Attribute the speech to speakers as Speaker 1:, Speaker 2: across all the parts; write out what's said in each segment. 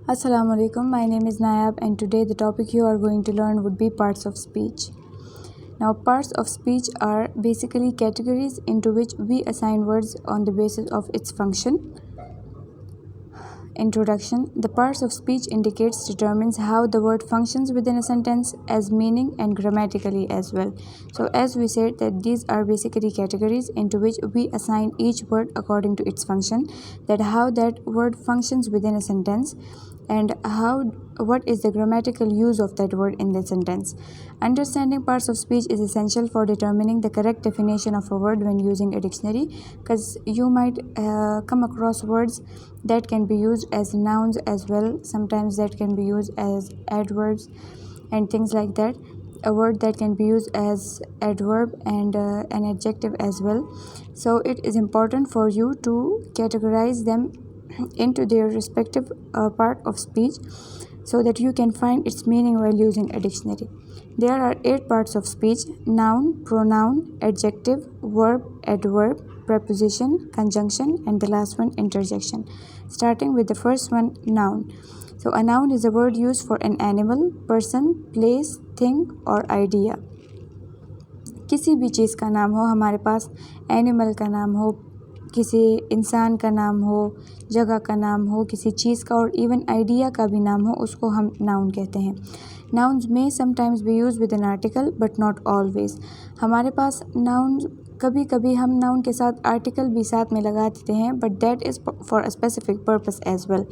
Speaker 1: Assalamu alaikum. My name is Nayab and today the topic you are going to learn would be parts of speech. Now, parts of speech are basically categories into which we assign words on the basis of its function. Introduction. The parts of speech determines how the word functions within a sentence as meaning and grammatically as well. So as we said that these are basically categories into which we assign each word according to its function, that how that word functions within a sentence and what is the grammatical use of that word in the sentence. Understanding parts of speech is essential for determining the correct definition of a word when using a dictionary, because you might come across words that can be used as nouns as well, sometimes that can be used as adverbs and things like that, a word that can be used as adverb and an adjective as well. So it is important for you to categorize them into their respective part of speech so that you can find its meaning while using a dictionary. There are 8 parts of speech: noun, pronoun, adjective, verb, adverb, preposition, conjunction, and the last one, interjection. Starting with the first one, noun. So a noun is a word used for an animal, person, place, thing or idea. किसी भी चीज़ का नाम हो, हमारे पास animal का नाम हो, किसी इंसान का नाम हो, जगह का नाम हो, किसी चीज़ का और इवन आइडिया का भी नाम हो, उसको हम नाउन कहते हैं. नाउन्स में sometimes be use with an article but not always. हमारे पास नाउन कभी कभी हम नाउन के साथ आर्टिकल भी साथ में लगा देते हैं, but that is for a specific purpose as well.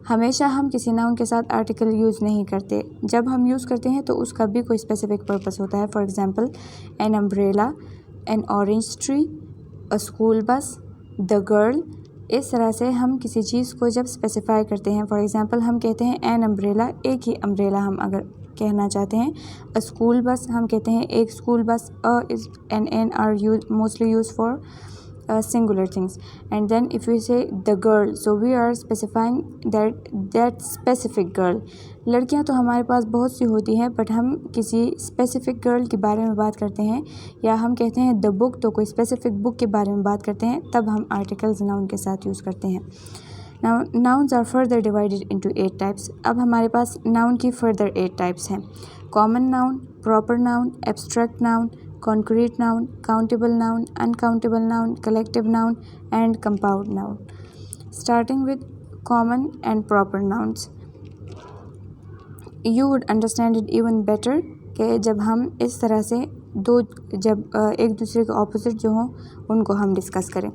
Speaker 1: हमेशा हम किसी नाउन के साथ आर्टिकल यूज़ नहीं करते. जब हम यूज़ करते हैं तो उसका भी कोई स्पेसिफिक पर्पस होता है. For example, an umbrella, N orange tree, a school bus, the girl. इस तरह से हम किसी चीज़ को जब स्पेसिफाई करते हैं, फॉर एग्जांपल हम कहते हैं एन अम्ब्रेला, एक ही अम्ब्रेला हम अगर कहना चाहते हैं. अ स्कूल बस हम कहते हैं एक school bus. A is and an are use mostly use for singular things. And then if we say the girl, so we are specifying that specific girl. लड़कियां तो हमारे पास बहुत सी होती हैं, बट हम किसी स्पेसिफिक गर्ल के बारे में बात करते हैं, या हम कहते हैं द बुक, तो कोई स्पेसिफिक बुक के बारे में बात करते हैं, तब हम आर्टिकल्स नाउन के साथ यूज़ करते हैं. Now nouns are further divided into 8 types. अब हमारे पास नाउन की फर्दर 8 टाइप्स हैं. Common noun, proper noun, abstract noun, concrete noun, countable noun, uncountable noun, collective noun and compound noun. Starting with common and proper nouns, you would understand it even better कि जब हम इस तरह से एक दूसरे के ऑपोजिट जो हों उनको हम डिस्कस करें.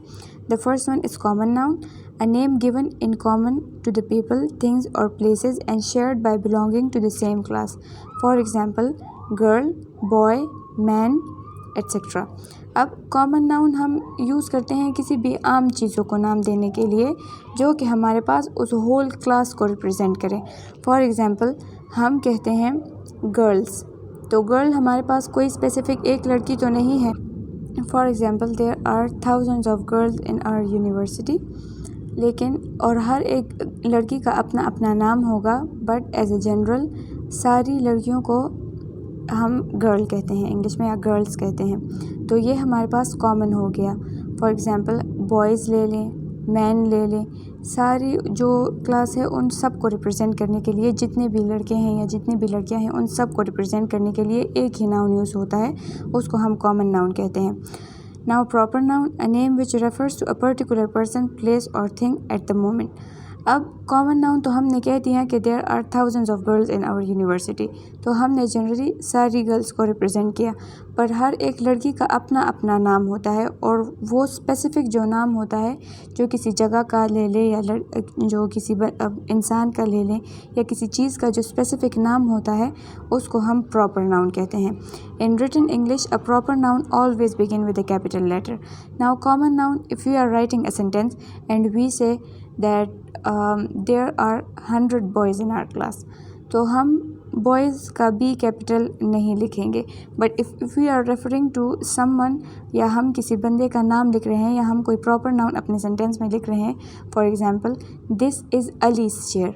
Speaker 1: The first one is common noun, a name given in common to the people, things or places and shared by belonging to the same class. For example, girl, boy, man etcetera. अब common noun हम use करते हैं किसी भी आम चीज़ों को नाम देने के लिए जो कि हमारे पास उस होल क्लास को रिप्रेजेंट करें. फॉर एग्ज़ाम्पल, हम कहते हैं गर्ल्स, तो गर्ल हमारे पास कोई स्पेसिफिक एक लड़की तो नहीं है. For example, there are thousands of girls in our university. लेकिन और हर एक लड़की का अपना अपना नाम होगा, बट एज ए जनरल सारी लड़कियों को हम गर्ल कहते हैं इंग्लिश में, या गर्ल्स कहते हैं. तो ये हमारे पास कॉमन हो गया. फॉर एग्ज़ाम्पल, बॉयज़ ले लें, मैन ले लें, सारी जो क्लास है उन सब को रिप्रेजेंट करने के लिए, जितने भी लड़के हैं या जितनी भी लड़कियां हैं उन सब को रिप्रेजेंट करने के लिए एक ही नाउन यूज़ होता है, उसको हम कॉमन नाउन कहते हैं. Now proper noun, a name which refers to a particular person, place और थिंग एट द मोमेंट. अब कॉमन नाउन तो हमने कह दिया कि there are thousands of girls in our university, तो हमने जनरली सारी गर्ल्स को रिप्रेजेंट किया, पर हर एक लड़की का अपना अपना नाम होता है, और वो स्पेसिफिक जो नाम होता है जो किसी जगह का ले लें या जो किसी इंसान का ले लें या किसी चीज़ का जो स्पेसिफिक नाम होता है, उसको हम प्रॉपर नाउन कहते हैं. In written English, a proper noun always begin with a capital letter. Now common noun, if you are writing a sentence and we say that there are 100 boys in our class, तो हम boys का B capital नहीं लिखेंगे. But if we are referring to someone, या हम किसी बंदे का नाम लिख रहे हैं या हम कोई प्रॉपर नाउन अपने सेंटेंस में लिख रहे हैं, for example, this is Ali's chair.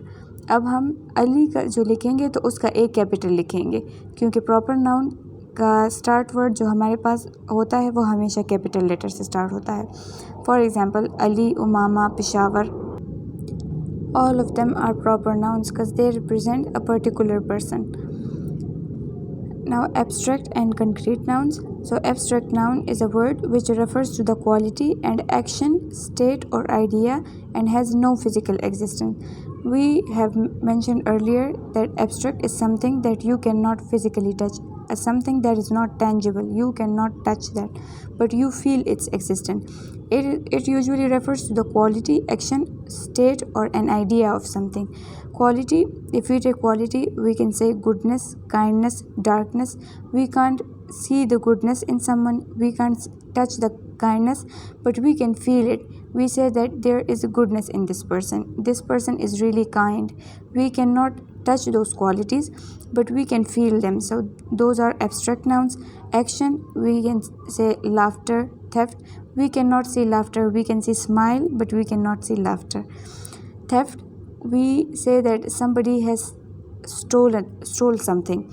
Speaker 1: अब हम अली का जो लिखेंगे तो उसका एक कैपिटल लिखेंगे, क्योंकि प्रॉपर नाउन का स्टार्ट वर्ड जो हमारे पास होता है वो हमेशा कैपिटल लेटर से स्टार्ट होता है. For example, Ali, Umama, Peshawar. all of them are proper nouns because they represent a particular person. Now abstract and concrete nouns. So abstract noun is a word which refers to the quality and action, state or idea and has no physical existence. We have mentioned earlier that abstract is something that you cannot physically touch, something that is not tangible. You cannot touch that, but you feel its existence. It usually refers to the quality, action, state or an idea of something. Quality, if we take quality, we can say goodness, kindness, darkness. We can't see the goodness in someone, we can't touch the kindness, but we can feel it. We say that there is a goodness in this person is really kind. We cannot touch those qualities, but we can feel them. So those are abstract nouns. Action, we can say laughter, theft. We cannot see laughter, we can see smile, but we cannot see laughter. Theft, we say that somebody has stole something,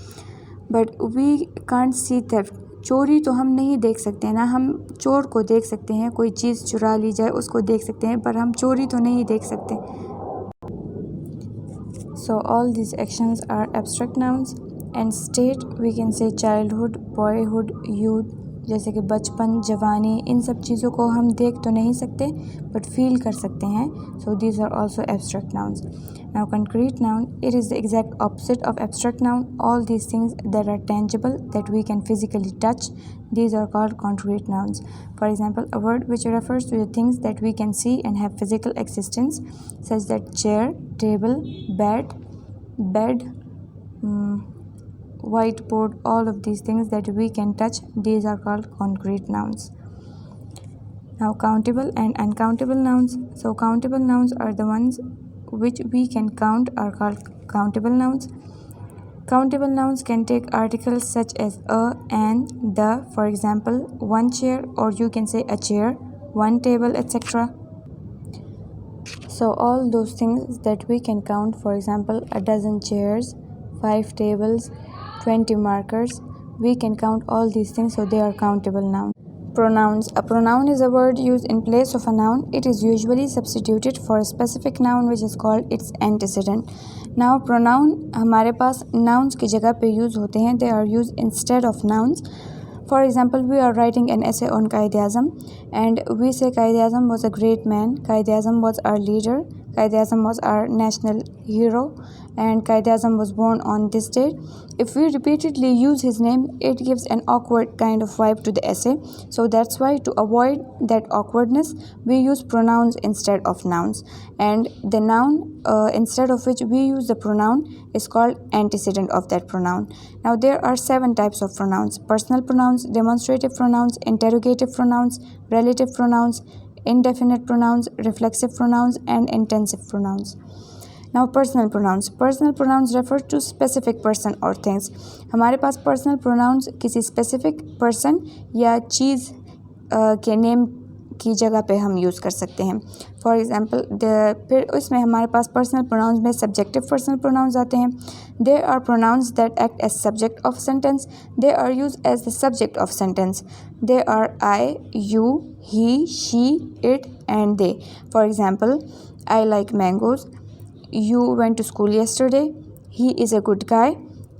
Speaker 1: but we can't see theft. चोरी तो हम नहीं देख सकते हैं ना, हम चोर को देख सकते हैं, कोई चीज़ चुरा ली जाए उसको देख सकते हैं, पर हम चोरी तो नहीं देख सकते. So all these actions are abstract nouns. And state, we can say childhood, boyhood, youth, जैसे कि बचपन, जवानी, इन सब चीज़ों को हम देख तो नहीं सकते बट फील कर सकते हैं. So these are also abstract nouns. Now concrete noun, it is the exact opposite of abstract noun. All these things that are tangible, that we can physically touch, these are called concrete nouns. For example, a word which refers to the things that we can see and have physical existence, such that chair, table, bed, whiteboard, all of these things that we can touch, these are called concrete nouns. Now countable and uncountable nouns. So countable nouns are the ones which we can count, are called countable nouns. Countable nouns can take articles such as a, and, the. For example, one chair, or you can say a chair, one table, etc. So all those things that we can count, for example, a dozen chairs, 5 tables, 20 markers, we can count all these things, so they are countable nouns. Pronouns. A pronoun is a word used in place of a noun. It is usually substituted for a specific noun which is called its antecedent. Now pronoun हमारे पास nouns की जगह पे use होते हैं. They are used instead of nouns. For example, we are writing an essay on Quaid-e-Azam and we say Quaid-e-Azam was a great man, Quaid-e-Azam was our leader, Quaid-e-Azam was our national hero, and Quaid-e-Azam was born on this date. If we repeatedly use his name, it gives an awkward kind of vibe to the essay. So that's why, to avoid that awkwardness, we use pronouns instead of nouns. And the noun instead of which we use the pronoun is called antecedent of that pronoun. Now there are 7 types of pronouns: personal pronouns, demonstrative pronouns, interrogative pronouns, relative pronouns, indefinite pronouns, reflexive pronouns, and intensive pronouns. Now personal pronouns. Personal pronouns refer to specific person or things. हमारे पास personal pronouns किसी specific person या चीज़ के name की जगह पे हम use कर सकते हैं. फॉर एग्ज़ाम्पल फिर उसमें हमारे पास पर्सनल प्रोनाउंस में सब्जेक्टिव पर्सनल प्रोनाउंस आते हैं. They are pronouns that act as subject of sentence. They are use as the subject of sentence. They are I, you, he, she, it and they. For example, I like mangoes, you went to school yesterday, he is a good guy.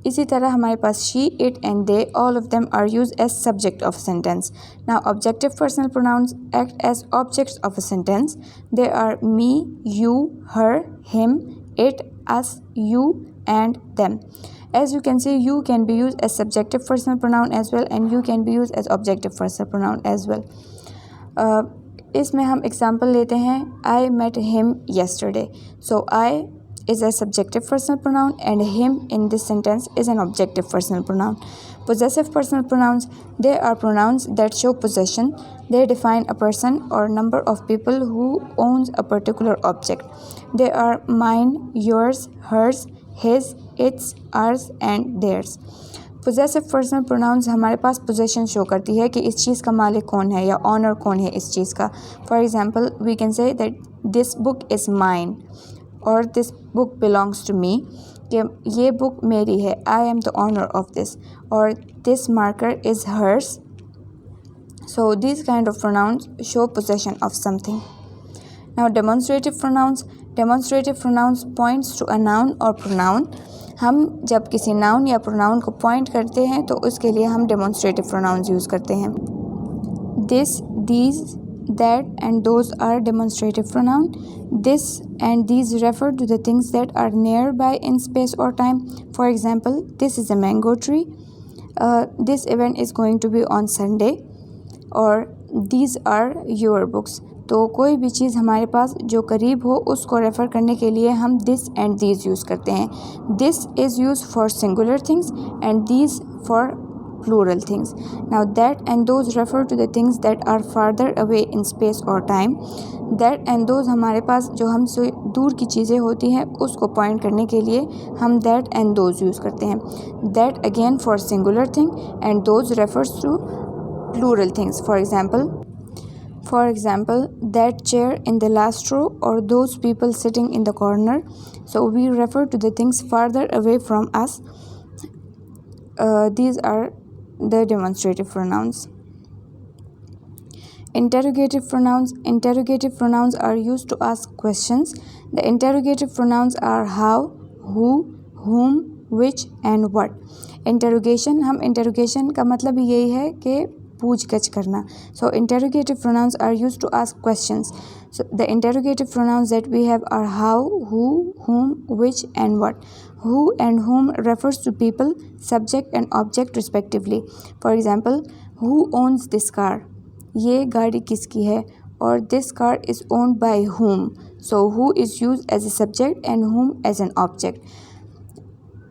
Speaker 1: इसी तरह हमारे पास she, it and they, all of them are use as subject of sentence. Now objective personal pronouns act as objects of a sentence. They are me, you, her, him, it, us, you and them. As you can see, you can be used as subjective personal pronoun as well, and you can be used as objective personal pronoun as well. इसमें हम example लेते हैं. I met him yesterday. So I is a subjective personal pronoun and him in this sentence is an objective personal pronoun. Possessive personal pronouns, they are pronouns that show possession. They define a person or number of people who owns a particular object. They are mine, yours, hers, his, its, ours and theirs. Possessive personal pronouns हमारे पास possession show करती है कि इस चीज़ का मालिक कौन है या owner कौन है इस चीज़ का. For example, we can say that this book is mine or this book belongs to me. कि ये book मेरी है, I am the owner of this, or this marker is hers. So these kind of pronouns show possession of something. Now demonstrative pronouns, demonstrative pronouns points to a noun और pronoun. हम जब किसी noun या pronoun को point करते हैं तो उसके लिए हम डेमोन्स्ट्रेटिव प्रोनाउंस यूज़ करते हैं। This, these, that and those are demonstrative pronoun. This and these refer to the things that are nearby in space or time. For example, this is a mango tree. This event is going to be on Sunday. Or these are your books. तो कोई भी चीज़ हमारे पास जो करीब हो उसको refer करने के लिए हम this and these यूज़ करते हैं. This is used for singular things and these for plural things. Now that and those refer to the things that are farther away in space or time. That and those हमारे पास जो हमसे दूर की चीज़ें होती हैं उसको पॉइंट करने के लिए हम that and those यूज़ करते हैं. That again for singular thing and those refers to plural things. For example, that chair in the last row or those people sitting in the corner. So we refer to the things farther away from us. These are the demonstrative pronouns. Interrogative pronouns. Interrogative pronouns are used to ask questions. The interrogative pronouns are how, who, whom, which and what. Interrogation, हम interrogation का मतलब यही है कि पूछ-गछ करना. So interrogative pronouns are used to ask questions. So the interrogative pronouns that we have are how, who, whom, which and what. Who and whom refers to people, subject and object respectively. For example, who owns this car? ये गाड़ी किसकी है? Or this car is owned by whom? So who is used as a subject and whom as an object.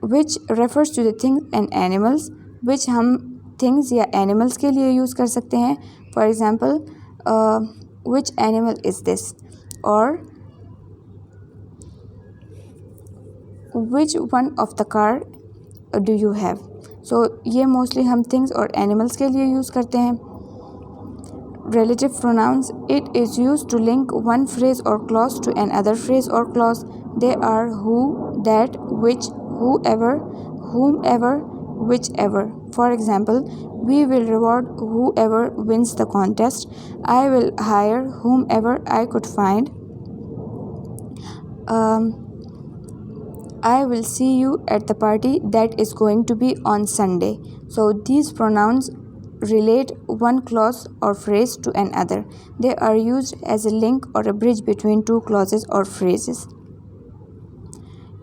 Speaker 1: Which refers to the things and animals, which हम things या animals के लिए use कर सकते हैं. For example, which animal is this? Or which one of the car do you have? So ये mostly हम things और animals के लिए यूज़ करते हैं. Relative pronouns, it is used to link one phrase or clause to another phrase or clause. They are who, that, which, whoever, whomever, whichever. For example, we will reward whoever wins the contest. I will hire whomever I could find. I will see you at the party that is going to be on Sunday. So these pronouns relate one clause or phrase to another. They are used as a link or a bridge between two clauses or phrases.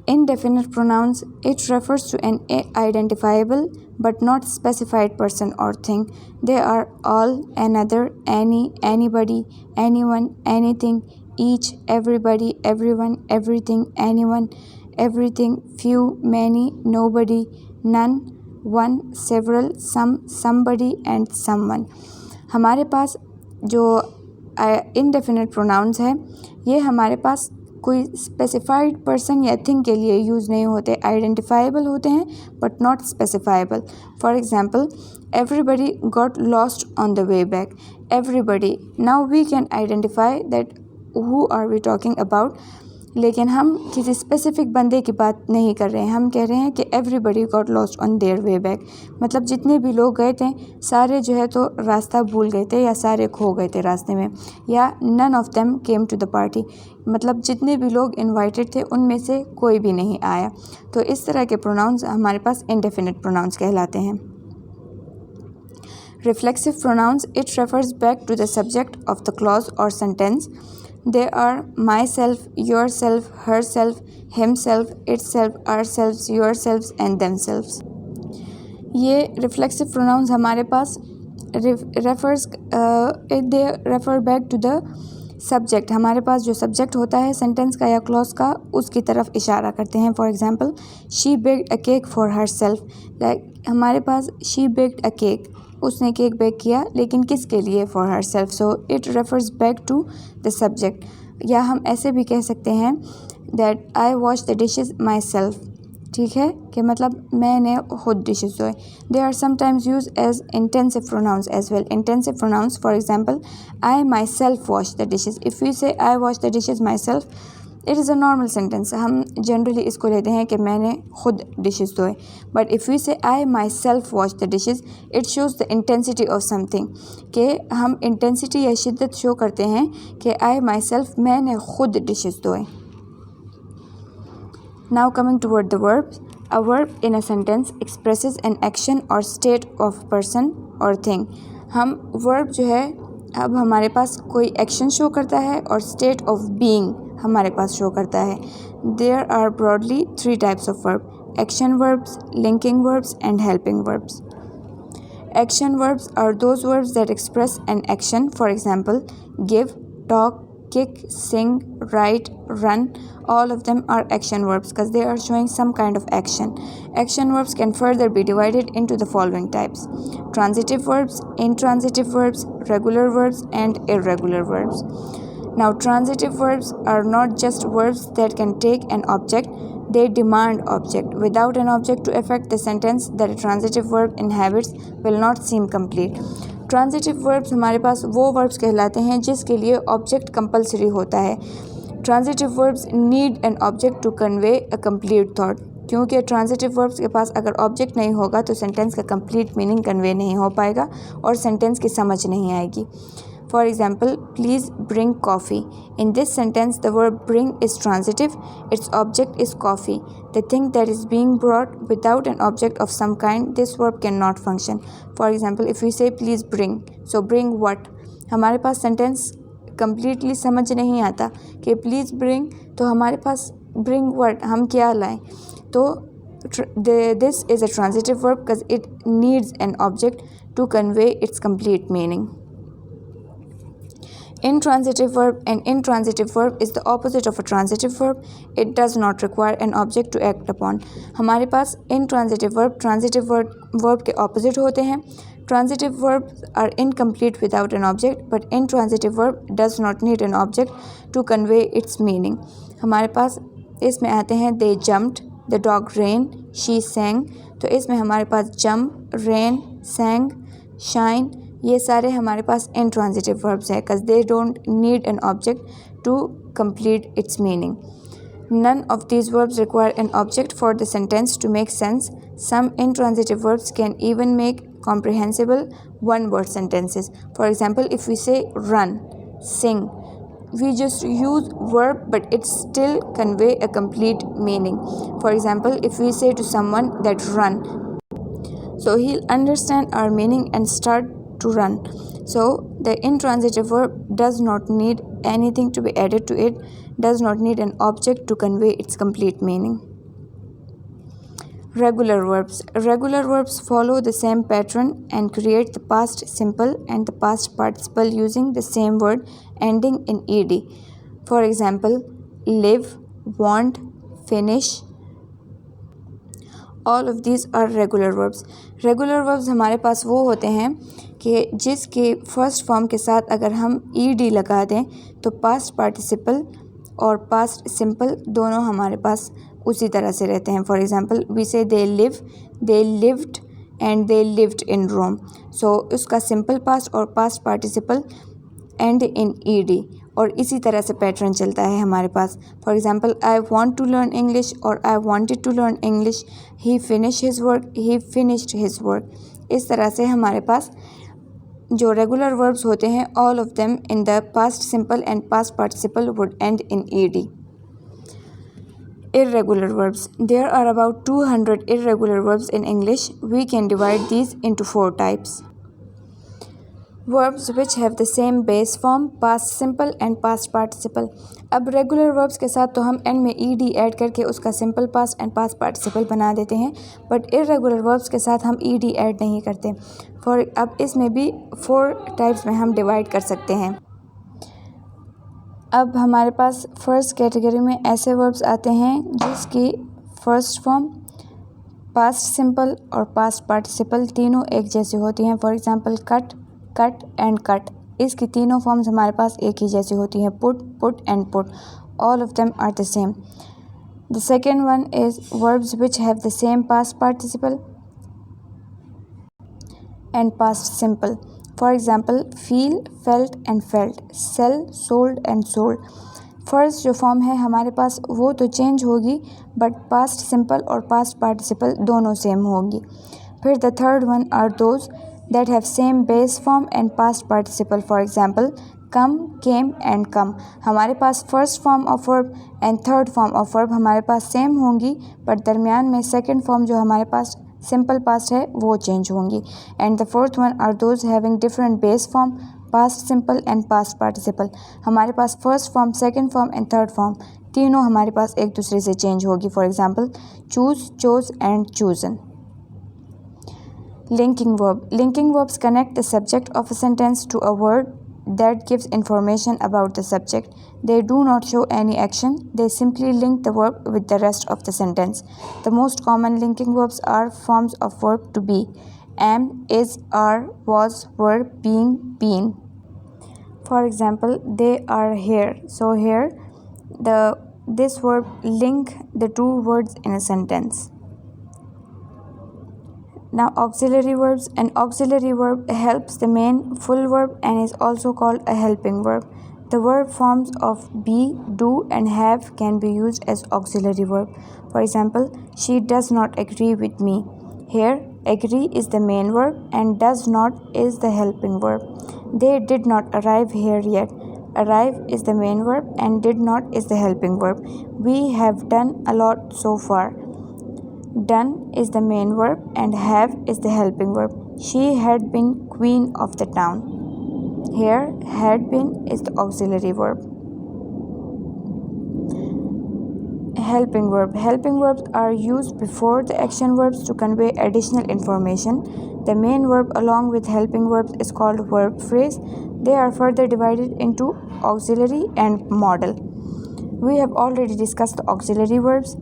Speaker 1: Indefinite pronouns, it refers to an identifiable but not specified person or thing. They are all, another, any, anybody, anyone, anything, each, everybody, everyone, everything, anyone, everything, few, many, nobody, none, one, several, some, somebody and someone. हमारे पास जो indefinite pronouns है ये हमारे पास कोई specified person या thing के लिए use नहीं होते. आइडेंटिफाइबल होते हैं but not specifiable. For example, everybody got lost on the way back. Everybody, now we can identify that who are we talking about. लेकिन हम किसी स्पेसिफिक बंदे की बात नहीं कर रहे हैं. हम कह रहे हैं कि everybody got lost on their way back. मतलब जितने भी लोग गए थे सारे जो है तो रास्ता भूल गए थे या सारे खो गए थे रास्ते में. या none of them came to the party, मतलब जितने भी लोग इनवाइटेड थे उनमें से कोई भी नहीं आया. तो इस तरह के प्रोनाउंस हमारे पास इंडेफिनिट प्रोनाउंस कहलाते हैं. Reflexive pronouns, it refers back to the subject of the clause or sentence. They are myself, yourself, herself, himself, itself, ourselves, yourselves and themselves. ये reflexive pronouns हमारे पास they refer back to the subject. हमारे पास जो subject होता है sentence का या clause का उसकी तरफ इशारा करते हैं. For example, she baked a cake for herself. Like हमारे पास she baked a cake, उसने केक बेक किया लेकिन किसके लिए? For herself. So it refers back to the subject. या हम ऐसे भी कह सकते हैं that I wash the dishes myself. ठीक है, कि मतलब मैंने खुद डिशेज़ धोए. They are sometimes use as intensive pronouns as well. Intensive pronouns, for example, I myself wash the dishes. If you say I wash the dishes my self, it is a normal sentence. हम generally इसको लेते हैं कि मैंने खुद dishes धोए. But if you say I myself wash the dishes, it shows the intensity of something. कि हम इंटेंसिटी या शिद्दत शो करते हैं कि आई माई सेल्फ, मैंने खुद डिशेज़ धोए. Now coming toward the verbs, a verb in a sentence expresses an action or state of person or thing. हम verb जो है अब हमारे पास कोई action शो करता है और state of being हमारे पास शो करता है. There are broadly 3 types of verb: action verbs, linking verbs and helping verbs. Action verbs are those verbs that express an action. For example, give, talk, kick, sing, write, run. All of them are action verbs because they are showing some kind of action. Action verbs can further be divided into the following types: transitive verbs, intransitive verbs, regular verbs and irregular verbs. Now, transitive verbs are not just verbs that can take an object, they demand object. Without an object to affect the sentence that a transitive verb inhabits will not seem complete. Transitive verbs हमारे पास वो verbs कहलाते हैं जिसके लिए object compulsory होता है. Transitive verbs need an object to convey a complete thought. क्योंकि ट्रांजिटिव वर्ब्स के पास अगर ऑब्जेक्ट नहीं होगा तो सेंटेंस का कंप्लीट मीनिंग कन्वे नहीं हो पाएगा और सेंटेंस की समझ नहीं आएगी. For example, please bring coffee. In this sentence, the verb bring is transitive. Its object is coffee. The thing that is being brought without an object of some kind, this verb cannot function. For example, if we say please bring, so bring what? हमारे पास sentence completely समझ नहीं आता कि please bring तो हमारे पास bring what? हम क्या लाएं? तो this is a transitive verb because it needs an object to convey its complete meaning. Intransitive verb and intransitive verb is the opposite of a transitive verb. It does not require an object to act upon. हमारे पास intransitive verb transitive verb के opposite होते हैं. Transitive verbs are incomplete without an object, but intransitive verb does not need an object to convey its meaning. हमारे पास इसमें आते हैं they jumped, the dog ran, she sang. तो इसमें हमारे पास jump, ran, sang, shine ये सारे हमारे पास intransitive verbs हैं because they don't need an object to complete its meaning. None of these verbs require an object for the sentence to make sense. Some intransitive verbs can even make comprehensible one-word sentences. For example, if we say run, sing, we just use verb but it still convey a complete meaning. For example, if we say to someone that run, so he'll understand our meaning and start to run. So the intransitive verb does not need anything to be added to it, does not need an object to convey its complete meaning. Regular verbs. Regular verbs follow the same pattern and create the past simple and the past participle using the same word ending in ed. For example, live, want, finish. All of these are regular verbs. Regular verbs हमारे पास वो होते हैं कि जिसके first form के साथ अगर हम ed लगा दें तो पास्ट पार्टिसिपल और पास्ट सिंपल दोनों हमारे पास उसी तरह से रहते हैं. For example we say they live, they lived and they lived in Rome. So उसका सिंपल पास्ट और past participle and in ed और इसी तरह से पैटर्न चलता है हमारे पास. For example I want to learn English और I wanted to learn English. He finish his work, he finished his work. इस तरह से हमारे पास जो रेगुलर वर्ब्स होते हैं all of them in the past simple and past participle would and in ed. Irregular verbs. There are about 200 irregular verbs in English. We can divide these into 4 types. Verbs which have the same base form, past simple and past participle. अब regular verbs के साथ तो हम end में ed add करके उसका simple past and past participle बना देते हैं, but irregular verbs के साथ हम ed ऐड नहीं करते. अब इसमें भी 4 types में हम divide कर सकते हैं. अब हमारे पास फर्स्ट कैटेगरी में ऐसे वर्ब्स आते हैं जिसकी फर्स्ट फॉर्म पास्ट सिंपल और पास्ट पार्टिसिपल तीनों एक जैसी होती हैं. For example cut, cut and cut. इसकी तीनों फॉर्म्स हमारे पास एक ही जैसी होती हैं. Put, put and put. All of them are the same. The second one is verbs which have the same past participle and past simple. For example, feel, felt and felt, sell, sold and sold. First जो form है हमारे पास वो तो change होगी but past simple और past participle दोनों same होंगी. फिर the third one are those that have same base form and past participle. For example come, came and come। हमारे पास first form of verb and third form of verb हमारे पास same होंगी, but दरमियान में second form जो हमारे पास simple past है वो चेंज होंगी। And the fourth one are those having different base form, past simple and past participle. हमारे पास first form, second form and third form तीनों हमारे पास एक दूसरे से चेंज होगी। For example choose, chose and chosen. Linking verb. Linking verbs connect the subject of a sentence to a word that gives information about the subject. They do not show any action. They simply link the verb with the rest of the sentence. The most common linking verbs are forms of verb to be: am, is, are, was, were, being, been. For example, they are here. So here, this verb link the two words in a sentence. Now auxiliary verbs. An auxiliary verb helps the main full verb and is also called a helping verb. The verb forms of be, do and have can be used as auxiliary verb. For example, she does not agree with me. Here, agree is the main verb and does not is the helping verb. They did not arrive here yet. Arrive is the main verb and did not is the helping verb. We have done a lot so far. Done is the main verb and have is the helping verb. She had been queen of the town. Here, had been is the auxiliary verb. Helping verb. Helping verbs are used before the action verbs to convey additional information. The main verb along with helping verbs is called verb phrase. They are further divided into auxiliary and modal. We have already discussed the auxiliary verbs.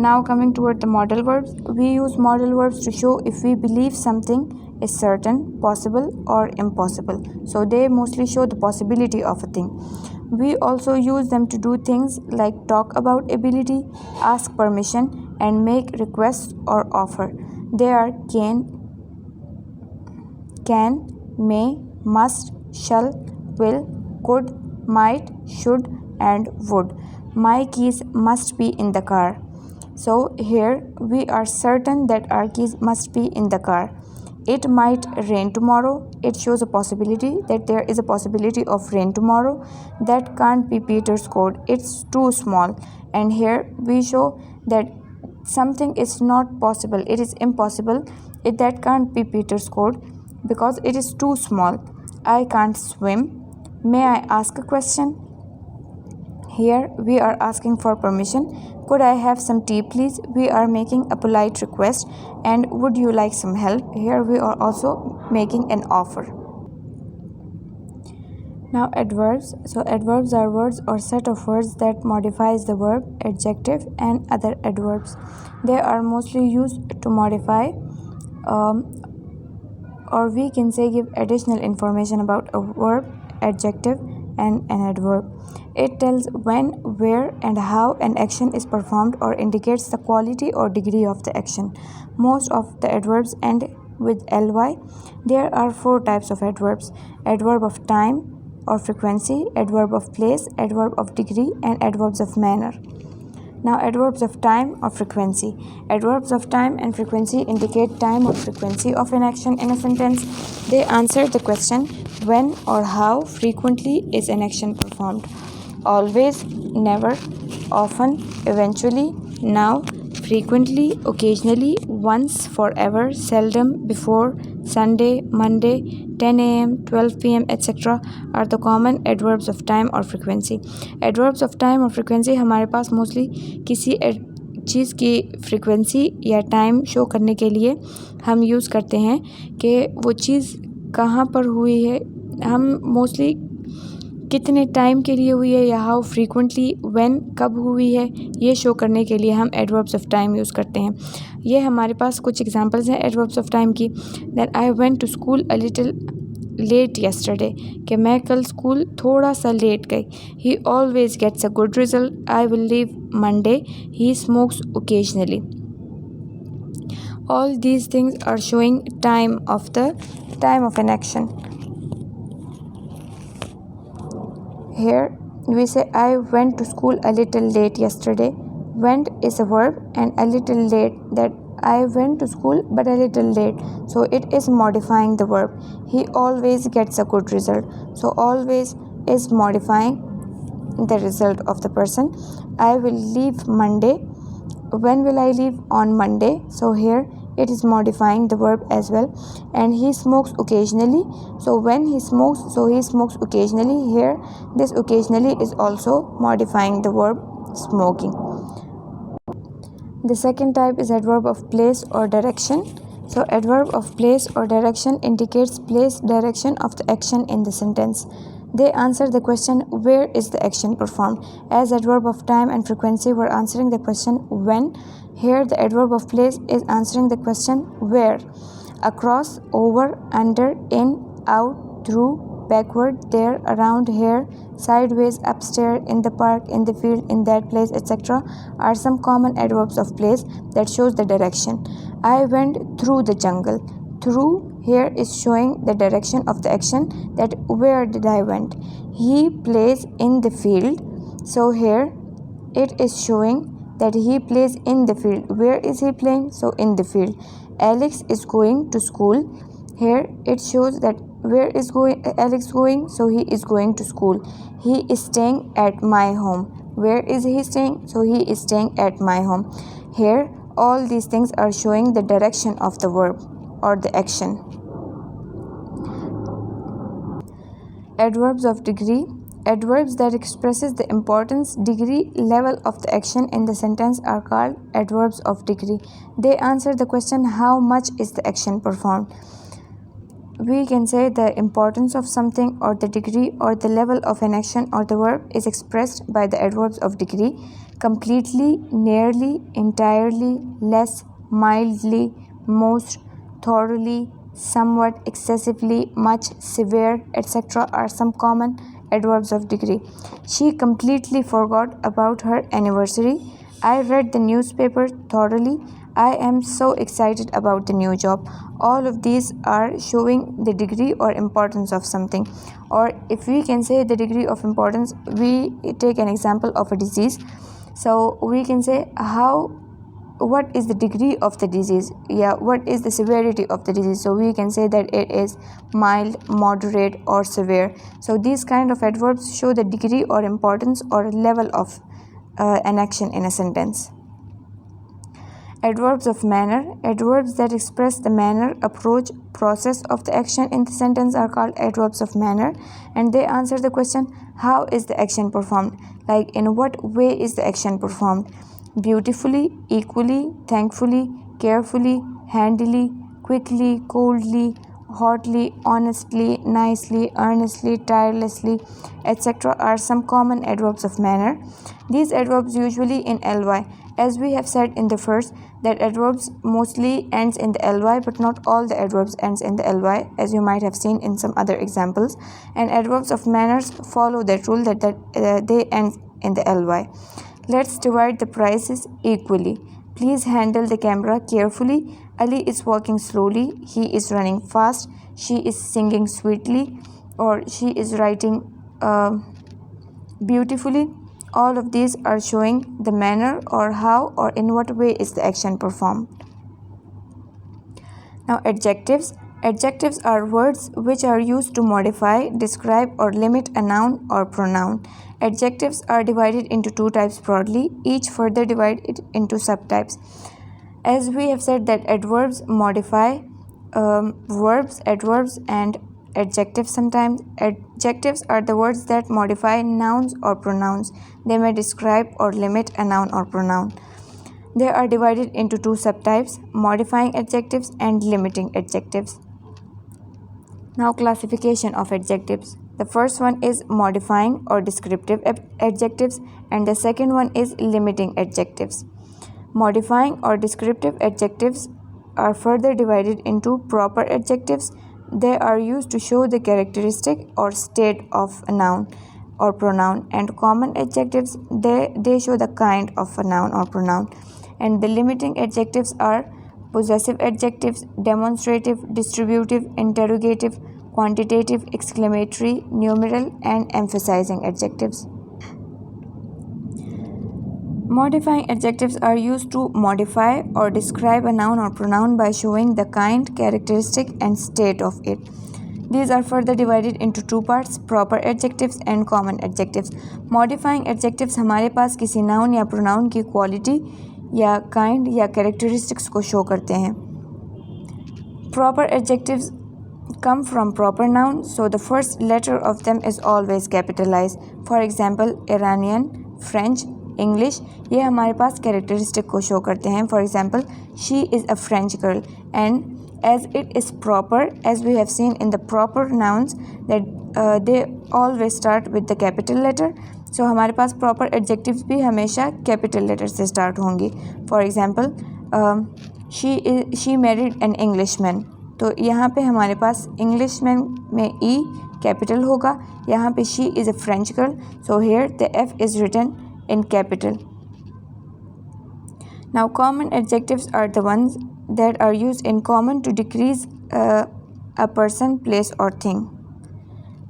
Speaker 1: Now coming toward the modal verbs, we use modal verbs to show if we believe something is certain, possible or impossible. So they mostly show the possibility of a thing. We also use them to do things like talk about ability, ask permission and make requests or offer. They are can, may, must, shall, will, could, might, should and would. My keys must be in the car. So here we are certain that our keys must be in the car. It might rain tomorrow. It shows a possibility that there is a possibility of rain tomorrow. That can't be Peter's code. It's too small. And here we show that something is not possible. It is impossible. That can't be Peter's code because it is too small. I can't swim. May I ask a question? Here we are asking for permission. Could I have some tea please? We are making a polite request. And would you like some help? Here we are also making an offer. Now adverbs. So adverbs are words or set of words that modifies the verb, adjective and other adverbs. They are mostly used to modify or we can say give additional information about a verb, adjective and an adverb. It tells when, where and how an action is performed or indicates the quality or degree of the action. Most of the adverbs end with ly. There are 4 types of adverbs: adverb of time or frequency, adverb of place, adverb of degree and adverbs of manner. Now adverbs of time or frequency. Adverbs of time and frequency indicate time or frequency of an action in a sentence. They answer the question when or how frequently is an action performed. Always, never, often, eventually, now, frequently, occasionally, once, forever, seldom, before, Sunday, Monday, 10 a.m., 12 p.m., etc. are the common adverbs of time or frequency. Adverbs of time or frequency हमारे पास mostly किसी चीज़ की frequency या time show करने के लिए हम use करते हैं कि वो चीज़ कहाँ पर हुई है. हम mostly कितने टाइम के लिए हुई है या हाउ फ्रीक्वेंटली व्हेन कब हुई है ये शो करने के लिए हम एडवर्ब्स ऑफ टाइम यूज़ करते हैं. ये हमारे पास कुछ एग्जांपल्स हैं एडवर्ब्स ऑफ टाइम की. That I went to school a little late yesterday, कि मैं कल स्कूल थोड़ा सा लेट गई. He always gets a good result. I will leave Monday. He smokes occasionally. All these things are showing time of an action. Here we say I went to school a little late yesterday. Went is a verb and a little late, that I went to school but a little late. So it is modifying the verb. He always gets a good result. So always is modifying the result of the person. I will leave Monday. When will I leave? On Monday. So here it is modifying the verb as well. And he smokes occasionally. So when he smokes, so he smokes occasionally. Here this occasionally is also modifying the verb smoking. The second type is adverb of place or direction. So adverb of place or direction indicates place, direction of the action in the sentence. They answer the question where is the action performed. As adverb of time and frequency were answering the question when. Here the adverb of place is answering the question where. Across, over, under, in, out, through, backward, there, around, here, sideways, upstairs, in the park, in the field, in that place, etc. are some common adverbs of place that shows the direction. I went through the jungle. Through here is showing the direction of the action, that where did I went. He plays in the field. So here it is showing that he plays in the field. Where is he playing? So in the field. Alex is going to school. Here it shows that where is Alex going? So he is going to school. He is staying at my home. Where is he staying? So he is staying at my home. Here all these things are showing the direction of the verb or the action. Adverbs of degree. Adverbs that expresses the importance, degree, level of the action in the sentence are called adverbs of degree. They answer the question how much is the action performed. We can say the importance of something or the degree or the level of an action or the verb is expressed by the adverbs of degree. Completely, nearly, entirely, less, mildly, most, thoroughly, somewhat, excessively, much, severe, etc. are some common adverbs of degree. She completely forgot about her anniversary. I read the newspaper thoroughly. I am so excited about the new job. All of these are showing the degree or importance of something. Or if we can say the degree of importance, we take an example of a disease. So we can say what is the degree of the disease? What is the severity of the disease? So we can say that it is mild, moderate, or severe. So these kind of adverbs show the degree or importance or level of an action in a sentence. Adverbs of manner. Adverbs that express the manner, approach, process of the action in the sentence are called adverbs of manner, and they answer the question how is the action performed, like in what way is the action performed. Beautifully, equally, thankfully, carefully, handily, quickly, coldly, hotly, honestly, nicely, earnestly, tirelessly, etc. are some common adverbs of manner. These adverbs usually in ly. As we have said in the first, that adverbs mostly ends in the ly, but not all the adverbs ends in the ly, as you might have seen in some other examples. And adverbs of manners follow that rule that they end in the ly. Let's divide the prices equally. Please handle the camera carefully. Ali is walking slowly. He is running fast. She is singing sweetly, or she is writing beautifully. All of these are showing the manner or how or in what way is the action performed. Now adjectives. Adjectives are words which are used to modify, describe or limit a noun or pronoun. Adjectives are divided into two types broadly, each further divided into subtypes. As we have said that adverbs modify verbs, adverbs and adjectives sometimes. Adjectives are the words that modify nouns or pronouns. They may describe or limit a noun or pronoun. They are divided into two subtypes, modifying adjectives and limiting adjectives. Now classification of adjectives. The first one is modifying or descriptive adjectives and the second one is limiting adjectives. Modifying or descriptive adjectives are further divided into proper adjectives. They are used to show the characteristic or state of a noun or pronoun, and common adjectives, they show the kind of a noun or pronoun. And the limiting adjectives are possessive adjectives, demonstrative, distributive, interrogative, quantitative, exclamatory, numeral, and emphasizing adjectives. Modifying adjectives are used to modify or describe a noun or pronoun by showing the kind, characteristic, and state of it. These are further divided into two parts, proper adjectives and common adjectives. Modifying adjectives हमारे पास किसी noun या pronoun की quality या kind या characteristics को show करते हैं. Proper adjectives come from proper noun, so the first letter of them is always capitalized. For example, Iranian, French, English, ये हमारे पास characteristic को show करते हैं. For example, she is a French girl, and as it is proper, as we have seen in the proper nouns that they always start with the capital letter. So हमारे पास proper adjectives भी हमेशा capital letter से start होंगी. For example, she married an Englishman. तो यहाँ पे हमारे पास Englishman में E capital होगा. यहाँ पे she is a French girl. So here the F is written in capital. Now common adjectives are the ones that are used in common to decrease a person, place or thing.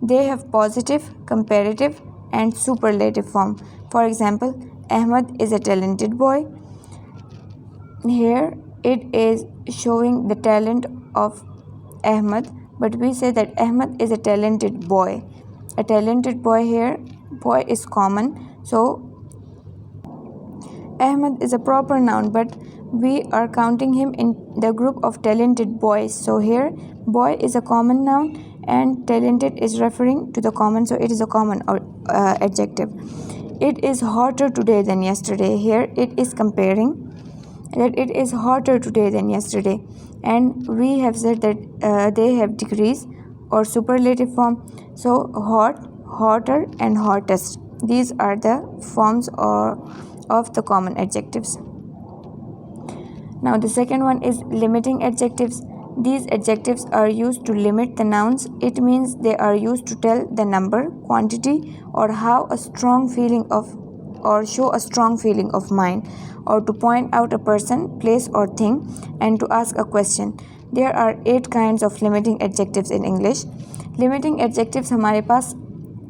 Speaker 1: They have positive, comparative and superlative form. For example, Ahmad is a talented boy. Here it is showing the talent of Ahmad, but we say that Ahmad is a talented boy. A talented boy, here boy is common, so Ahmad is a proper noun, but we are counting him in the group of talented boys. So here boy is a common noun and talented is referring to the common, so it is a common adjective. It is hotter today than yesterday. Here it is comparing that it is hotter today than yesterday, and we have said that they have decrease or superlative form. So hot, hotter and hottest, these are the forms of the common adjectives. Now the second one is limiting adjectives. These adjectives are used to limit the nouns. It means they are used to tell the number, quantity, or how a strong feeling of or show a strong feeling of mind, or to point out a person, place or thing, and to ask a question. There are 8 kinds of limiting adjectives in English. Limiting adjectives हमारे पास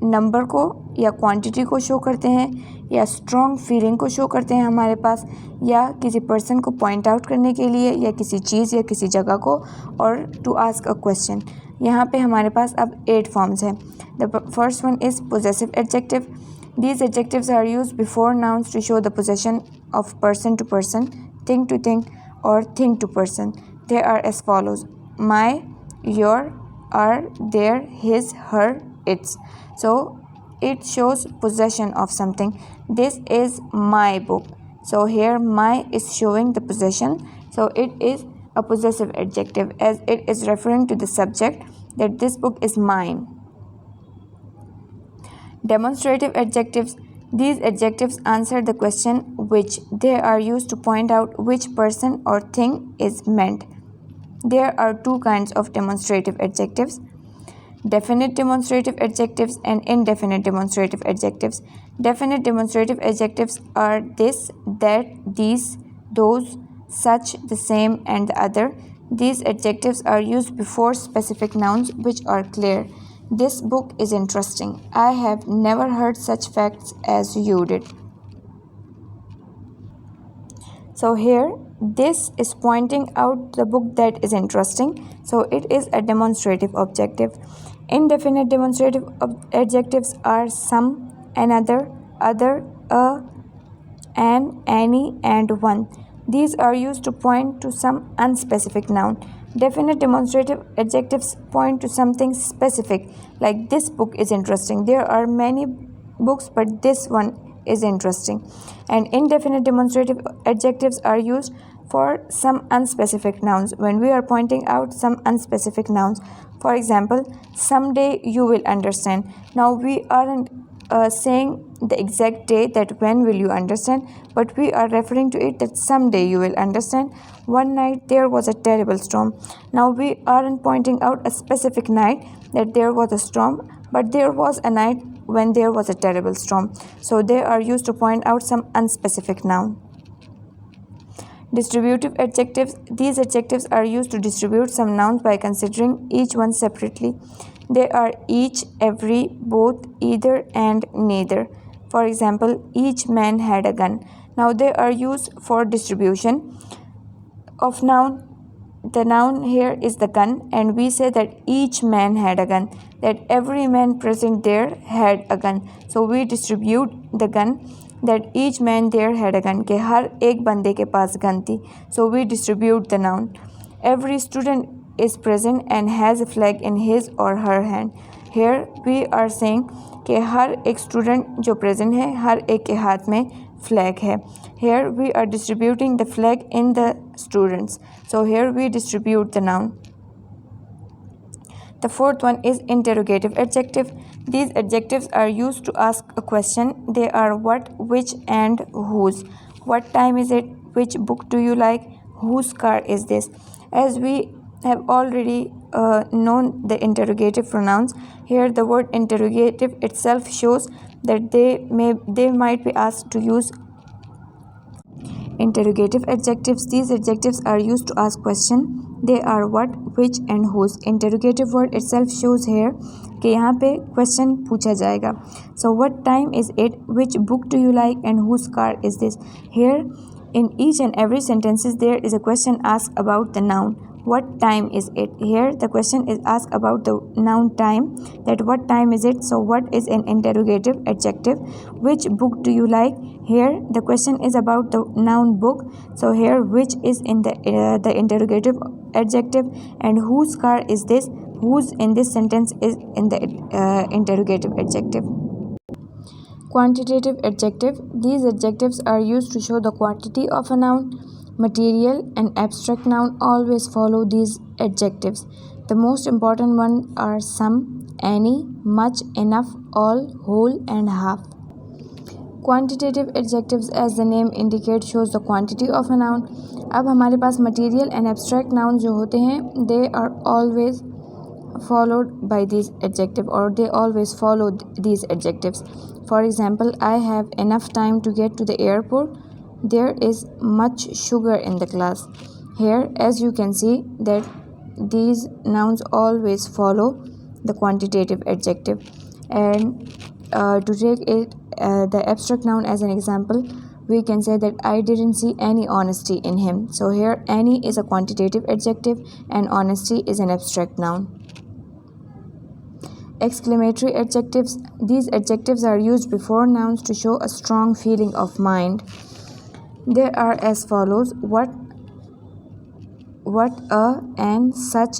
Speaker 1: number को या quantity को show करते हैं, या strong feeling को show करते हैं हमारे पास, या किसी पर्सन को पॉइंट आउट करने के लिए, या किसी चीज़ या किसी जगह को, और टू आस्क अ क्वेश्चन. यहाँ पे हमारे पास अब 8 फॉर्म्स हैं. The first one is possessive adjective. These adjectives are used before nouns to show the possession of person to person, thing to thing, or thing to person. They are as follows: my, your, our, their, his, her, its. So it shows possession of something. This is my book. So here my is showing the possession. So it is a possessive adjective, as it is referring to the subject that this book is mine. Demonstrative adjectives. These adjectives answer the question which. They are used to point out which person or thing is meant. There are 2 kinds of demonstrative adjectives: definite demonstrative adjectives and indefinite demonstrative adjectives. Definite demonstrative adjectives are this, that, these, those, such, the same, and the other. These adjectives are used before specific nouns which are clear. This book is interesting. I have never heard such facts as you did. So here this is pointing out the book that is interesting. So it is a demonstrative adjective. Indefinite demonstrative adjectives are some, another, other, a, an, any, and one. These are used to point to some unspecific noun. Definite demonstrative adjectives point to something specific, like this book is interesting. There are many books, but this one is interesting. And indefinite demonstrative adjectives are used for some unspecific nouns when we are pointing out some unspecific nouns. For example, someday you will understand. Now we aren't saying the exact day that when will you understand, but we are referring to it that someday you will understand. One night there was a terrible storm. Now we aren't pointing out a specific night that there was a storm, but there was a night when there was a terrible storm. So they are used to point out some unspecific noun. Distributive adjectives. These adjectives are used to distribute some nouns by considering each one separately. They are each, every, both, either, and neither. For example, each man had a gun. Now they are used for distribution of noun. The noun here is the gun, and we say that each man had a gun, that every man present there had a gun. So we distribute the gun, that each man there had a gun, कि हर एक बंदे के पास gun थी. So we distribute the noun. Every student is present and has a flag in his or her hand. Here we are saying कि हर एक student जो present है हर एक के हाथ में flag है. Here we are distributing the flag in the students. So here we distribute the noun. The fourth one is interrogative adjective. These adjectives are used to ask a question. They are what, which, and whose. What time is it? Which book do you like? Whose car is this? As we have already known the interrogative pronouns, here the word interrogative itself shows that they might be asked to use interrogative adjectives. These adjectives are used to ask question. They are what, which, and whose. Interrogative word itself shows here कि यहाँ पे question पूछा जाएगा. So what time is it? Which book do you like? And whose car is this? Here in each and every sentences there is a question asked about the noun. What time is it? Here the question is asked about the noun time, that what time is it? So what is an interrogative adjective? Which book do you like? Here the question is about the noun book. So here which is in the interrogative adjective, and whose car is this? Whose in this sentence is in the interrogative adjective. Quantitative adjective. These adjectives are used to show the quantity of a noun. Material and abstract noun always follow these adjectives. The most important ones are some, any, much, enough, all, whole, and half. Quantitative adjectives, as the name indicates, shows the quantity of a noun. अब हमारे पास material and abstract nouns जो होते हैं, they are always followed by these adjectives, or they always follow these adjectives. For example, I have enough time to get to the airport. There is much sugar in the class. Here, as you can see, that these nouns always follow the quantitative adjective. And to take it the abstract noun as an example, we can say that I didn't see any honesty in him. So here any is a quantitative adjective and honesty is an abstract noun. Exclamatory adjectives. These adjectives are used before nouns to show a strong feeling of mind. They are as follows: what, a, and such,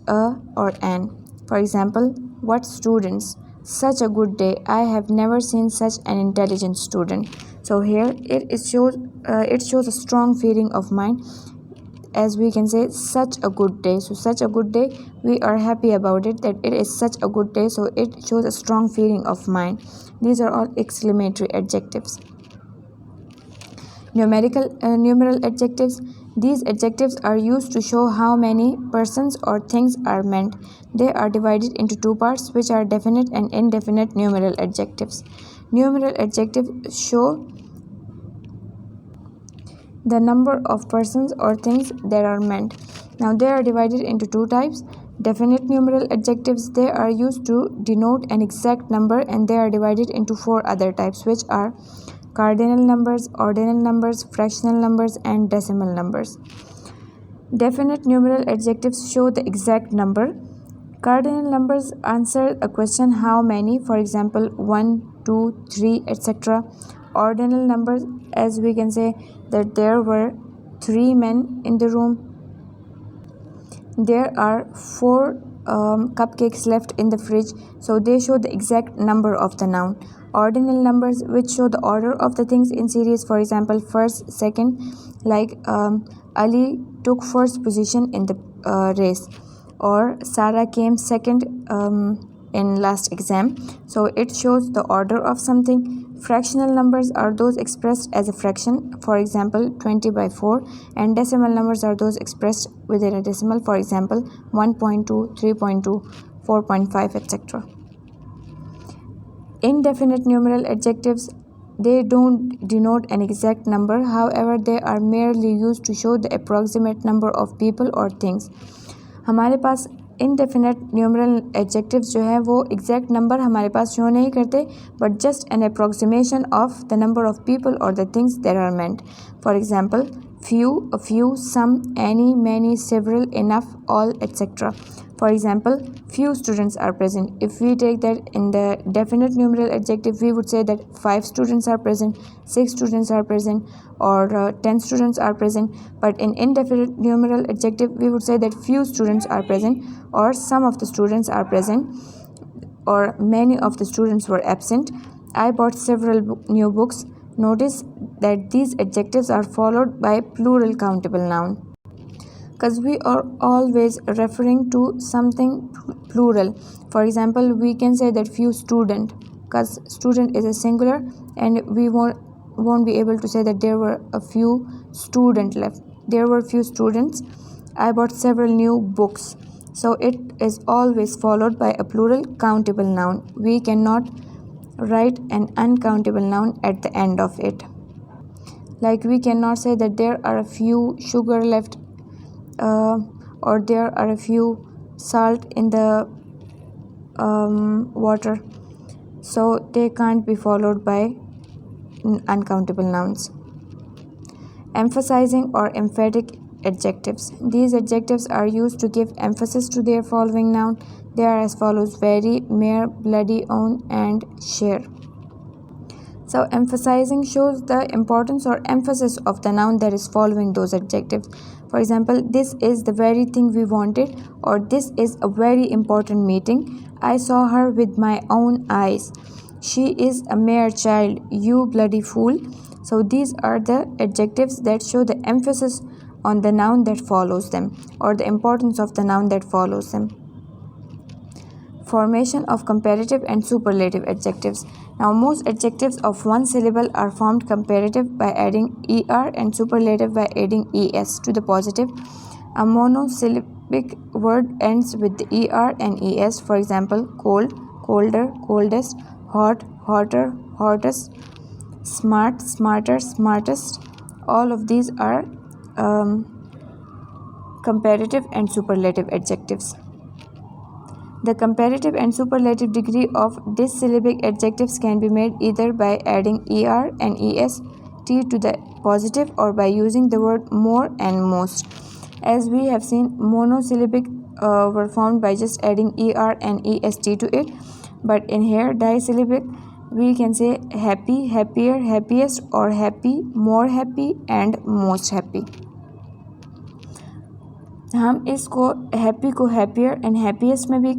Speaker 1: a, or an. For example, what students? Such a good day. I have never seen such an intelligent student. So here it shows a strong feeling of mind, as we can say such a good day. So such a good day, we are happy about it, that it is such a good day, so it shows a strong feeling of mind. These are all exclamatory adjectives. Numeral adjectives. These adjectives are used to show how many persons or things are meant. They are divided into two parts, which are definite and indefinite numeral adjectives. Numeral adjectives show the number of persons or things that are meant. Now they are divided into two types. Definite numeral adjectives, they are used to denote an exact number, and they are divided into four other types, which are cardinal numbers, ordinal numbers, fractional numbers, and decimal numbers. Definite numeral adjectives show the exact number. Cardinal numbers answer a question how many, for example 1, 2, 3, etc. Ordinal numbers, as we can say that there were 3 men in the room. There are 4 cupcakes left in the fridge, so they show the exact number of the noun. Ordinal numbers, which show the order of the things in series, for example first, second, like Ali took first position in the race, or Sarah came second in last exam. So it shows the order of something. Fractional numbers are those expressed as a fraction, for example 20/4, and decimal numbers are those expressed within a decimal, for example 1.2, 3.2, 4.5, etc. Indefinite numeral adjectives, they don't denote an exact number, however they are merely used to show the approximate number of people or things. हमारे पास indefinite numeral adjectives जो है वो exact number हमारे पास show नहीं करते, but just an approximation of the number of people और the things there are meant. For example, few, a few, some, any, many, several, enough, all, etc. For example, few students are present. If we take that in the definite numeral adjective, we would say that 5 students are present, 6 students are present, or 10 students are present. But in indefinite numeral adjective, we would say that few students are present, or some of the students are present, or many of the students were absent. I bought several new books. Notice that these adjectives are followed by plural countable noun, because we are always referring to something plural. For example, we can say that few student, because student is a singular, and we won't be able to say that there were a few students left. There were few students. I bought several new books. So it is always followed by a plural countable noun. We cannot write an uncountable noun at the end of it. Like we cannot say that there are a few sugar left, or there are a few salt in the water. So they can't be followed by uncountable nouns. Emphasizing or emphatic adjectives. These adjectives are used to give emphasis to their following noun. They are as follows: very, mere, bloody, own, and share. So emphasizing shows the importance or emphasis of the noun that is following those adjectives. For example, this is the very thing we wanted, or this is a very important meeting. I saw her with my own eyes. She is a mere child, you bloody fool. So these are the adjectives that show the emphasis on the noun that follows them, or the importance of the noun that follows them. Formation of comparative and superlative adjectives. Now, most adjectives of one syllable are formed comparative by adding er and superlative by adding es to the positive. A monosyllabic word ends with the er and es. For example, cold, colder, coldest, hot, hotter, hottest, smart, smarter, smartest. All of these are comparative and superlative adjectives. The comparative and superlative degree of dissyllabic adjectives can be made either by adding er and est to the positive, or by using the word more and most. As we have seen, monosyllabic were formed by just adding er and est to it, but in here disyllabic we can say happy, happier, happiest, or happy, more happy, and most happy. हम इसको happy को happier and happiest में भी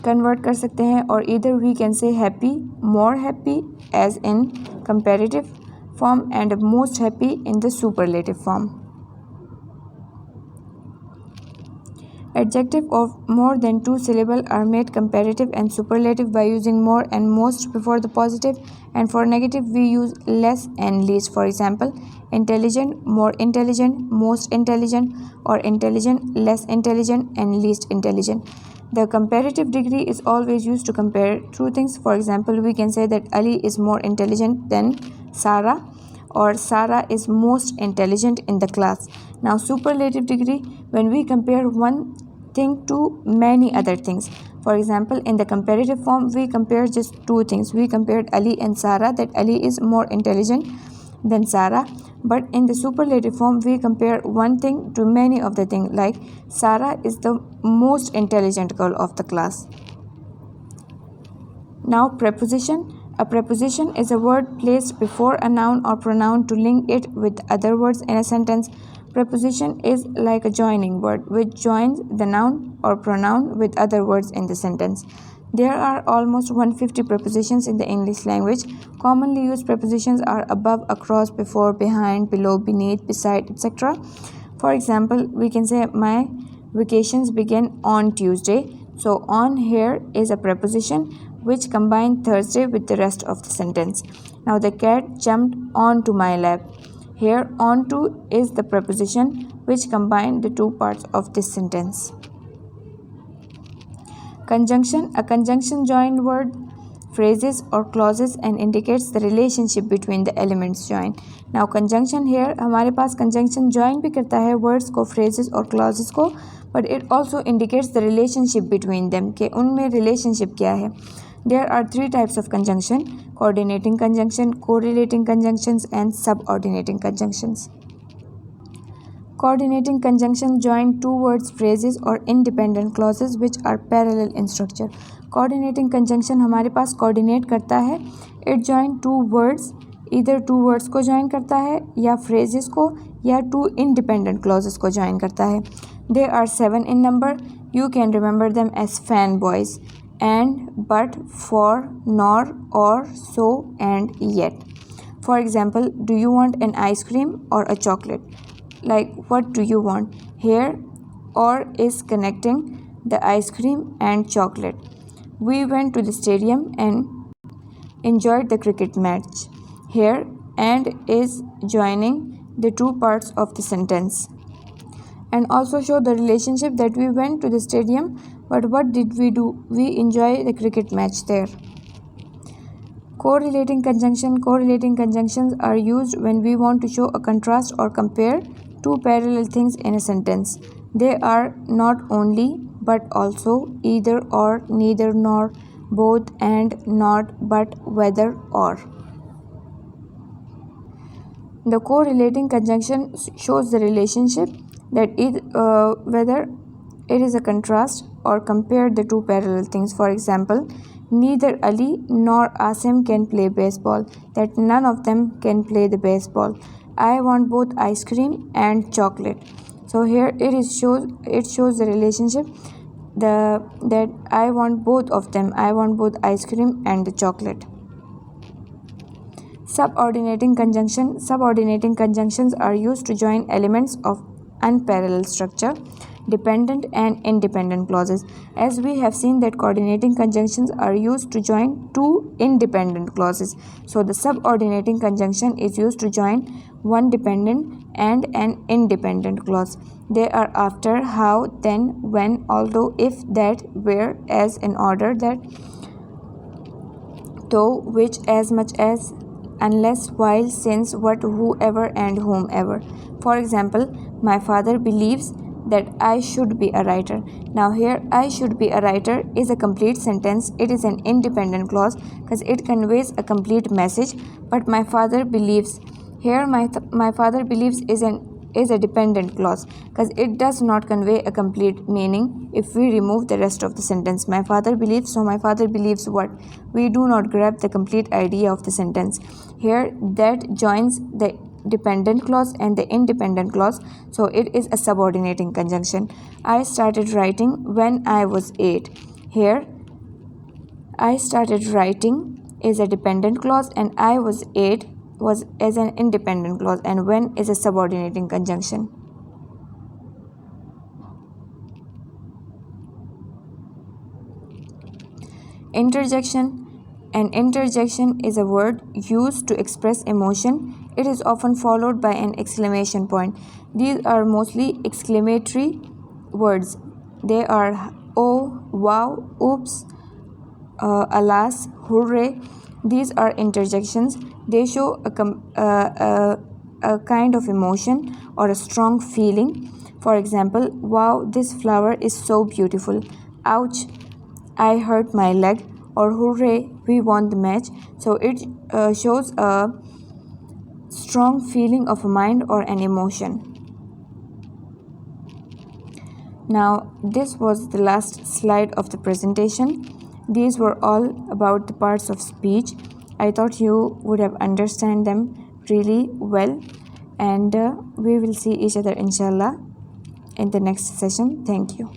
Speaker 1: convert कर सकते हैं, और इधर we can say happy, more happy as in comparative form, and most happy in the superlative form. Adjective of more than 2 syllables are made comparative and superlative by using more and most before the positive, and for negative we use less and least. For example, intelligent, more intelligent, most intelligent, or intelligent, less intelligent, and least intelligent. The comparative degree is always used to compare two things. For example, we can say that Ali is more intelligent than Sarah, or Sarah is most intelligent in the class. Now, superlative degree, when we compare one thing to many other things. For example, in the comparative form, we compare just two things. We compared Ali and Sarah, that Ali is more intelligent than Sarah. But in the superlative form, we compare one thing to many of the things, like Sarah is the most intelligent girl of the class. Now, preposition. A preposition is a word placed before a noun or pronoun to link it with other words in a sentence. Preposition is like a joining word which joins the noun or pronoun with other words in the sentence. There are almost 150 prepositions in the English language. Commonly used prepositions are above, across, before, behind, below, beneath, beside, etc. For example, we can say my vacations began on Tuesday. So on here is a preposition which combine Thursday with the rest of the sentence. Now, the cat jumped onto my lap. Here, onto is the preposition which combine the two parts of this sentence. Conjunction. A conjunction joined word phrases or clauses and indicates the relationship between the elements joined. Now conjunction here हमारे पास conjunction join भी करता है words को, phrases और clauses को, but it also indicates the relationship between them कि उनमें relationship क्या है. There are three types of conjunction: coordinating conjunction, correlating conjunctions and subordinating conjunctions. Coordinating conjunction join two words, phrases or independent clauses which are parallel in structure. Coordinating conjunction हमारे पास coordinate करता है. It join two words, either two words को join करता है या phrases को या two independent clauses को join करता है. They are 7 in number. You can remember them as fanboys: and, but, for, nor, or, so, and yet. For example, do you want an ice cream or a chocolate? Like, what do you want? Here, or is connecting the ice cream and chocolate. We went to the stadium and enjoyed the cricket match. Here, and is joining the two parts of the sentence. And also show the relationship that we went to the stadium, but what did we do? We enjoy the cricket match there. Correlating conjunction. Correlating conjunctions are used when we want to show a contrast or compare two parallel things in a sentence. They are not only, but also, either or, neither nor, both and, not, but, whether or. The correlating conjunction shows the relationship that whether it is a contrast or compare the two parallel things. For example, neither Ali nor Asim can play baseball. That none of them can play the baseball. I want both ice cream and chocolate. So here it shows the relationship that I want both of them. I want both ice cream and the chocolate. Subordinating conjunction. Subordinating conjunctions are used to join elements of unparalleled structure, dependent and independent clauses. As we have seen that coordinating conjunctions are used to join two independent clauses. So the subordinating conjunction is used to join one dependent and an independent clause. They are after, how, then, when, although, if, that, where, as, in order, that, though, which, as much as, unless, while, since, what, whoever, and whomever. For example, my father believes that I should be a writer. Now here, I should be a writer is a complete sentence. It is an independent clause because it conveys a complete message. But my father believes, here my father believes is a dependent clause because it does not convey a complete meaning if we remove the rest of the sentence. My father believes, so my father believes what? We do not grab the complete idea of the sentence. Here, that joins the dependent clause and the independent clause, so it is a subordinating conjunction. I started writing when I was 8. Here, I started writing is a dependent clause and I was 8 was as an independent clause, and when is a subordinating conjunction. Interjection. An interjection is a word used to express emotion. It is often followed by an exclamation point. These are mostly exclamatory words. They are oh, wow, oops, alas, hooray. These are interjections. They show a kind of emotion or a strong feeling. For example, wow, this flower is so beautiful. Ouch, I hurt my leg. Or hooray, we won the match. So it shows a strong feeling of a mind or an emotion. Now, this was the last slide of the presentation. These were all about the parts of speech. I thought you would have understand them really well, and we will see each other inshallah in the next session. Thank you.